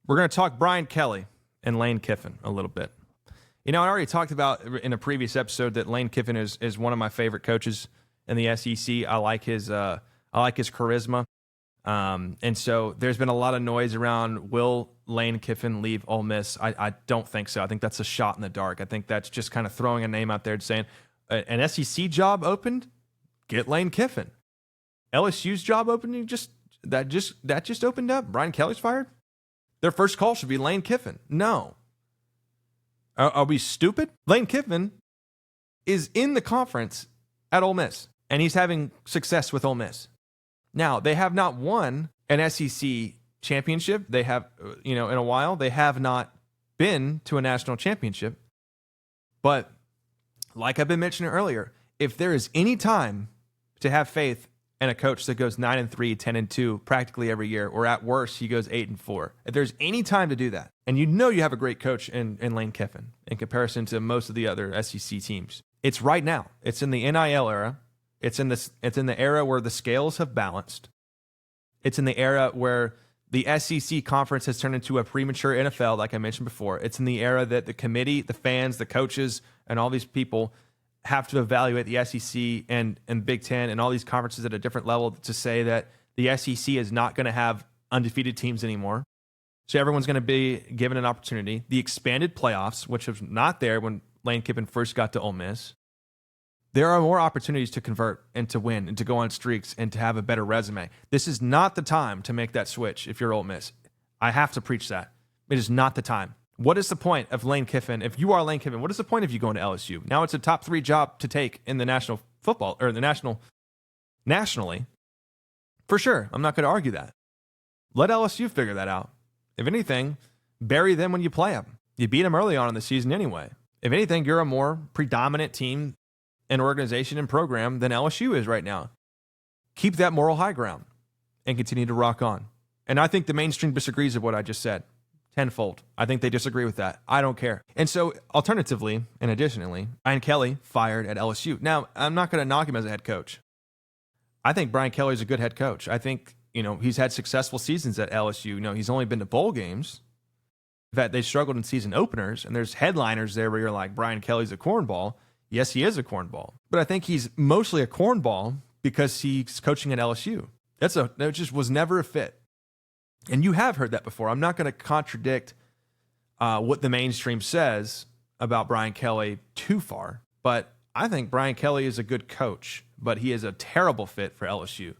We're going to talk Brian Kelly and Lane Kiffin a little bit. I already talked about in a previous episode that Lane Kiffin is one of my favorite coaches in the SEC. I like his charisma. And so there's been a lot of noise around, will Lane Kiffin leave Ole Miss? I don't think so. I think that's a shot in the dark. I think that's just kind of throwing a name out there and saying, an SEC job opened, get Lane Kiffin. LSU's job opening, that just opened up. Brian Kelly's fired. Their first call should be Lane Kiffin. No. Are we stupid? Lane Kiffin is in the conference at Ole Miss, and he's having success with Ole Miss. Now, they have not won an SEC championship. They have, in a while. They have not been to a national championship. But like I've been mentioning earlier, if there is any time to have faith in a coach that goes 9-3, 10-2 practically every year, or at worst, he goes 8-4. If there's any time to do that, and you have a great coach in Lane Kiffin in comparison to most of the other SEC teams, it's right now. It's in the NIL era. It's in the era where the scales have balanced. It's in the era where the SEC conference has turned into a premature NFL, like I mentioned before. It's in the era that the committee, the fans, the coaches, and all these people have to evaluate the SEC and Big Ten and all these conferences at a different level to say that the SEC is not going to have undefeated teams anymore. So everyone's going to be given an opportunity. The expanded playoffs, which was not there when Lane Kiffin first got to Ole Miss. There are more opportunities to convert and to win and to go on streaks and to have a better resume. This is not the time to make that switch if you're Ole Miss. I have to preach that. It is not the time. What is the point of Lane Kiffin? If you are Lane Kiffin, what is the point of you going to LSU? Now it's a top 3 job to take in the national football, or nationally. For sure. I'm not going to argue that. Let LSU figure that out. If anything, bury them when you play them. You beat them early on in the season anyway. If anything, you're a more predominant team and organization and program than LSU is right now. Keep that moral high ground and continue to rock on. And I think the mainstream disagrees with what I just said. Tenfold. I think they disagree with that. I don't care. And so, alternatively, and additionally, Brian Kelly fired at LSU. Now, I'm not going to knock him as a head coach. I think Brian Kelly is a good head coach. I think, he's had successful seasons at LSU. He's only been to bowl games. In fact, they struggled in season openers, and there's headliners there where you're like, Brian Kelly's a cornball. Yes, he is a cornball. But I think he's mostly a cornball because he's coaching at LSU. That just was never a fit. And you have heard that before. I'm not going to contradict what the mainstream says about Brian Kelly too far, but I think Brian Kelly is a good coach, but he is a terrible fit for LSU.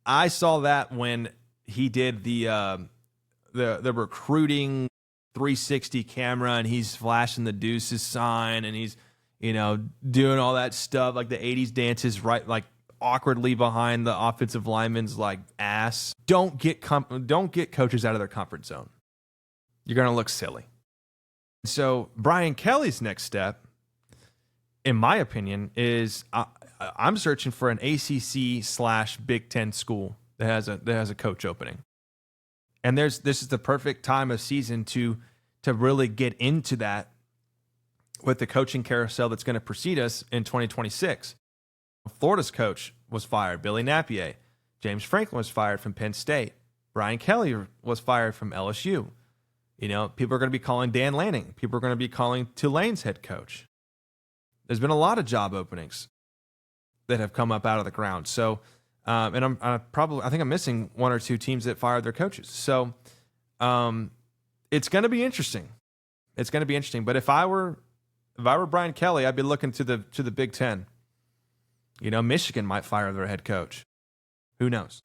I saw that when he did the recruiting 360 camera, and he's flashing the deuces sign, and he's doing all that stuff like the 80s dances, right? Like awkwardly behind the offensive lineman's like ass. Don't get coaches out of their comfort zone. You're going to look silly. So Brian Kelly's next step, in my opinion, is I'm searching for an ACC/Big Ten school that has a coach opening. And this is the perfect time of season to really get into that with the coaching carousel that's going to precede us in 2026. Florida's coach was fired, Billy Napier. James Franklin was fired from Penn State. Brian Kelly was fired from LSU. People are going to be calling Dan Lanning. People are going to be calling Tulane's head coach. There's been a lot of job openings that have come up out of the ground. So, and I think I'm missing 1 or 2 teams that fired their coaches. So, it's going to be interesting. It's going to be interesting. But if I were Brian Kelly, I'd be looking to the Big Ten. Michigan might fire their head coach. Who knows?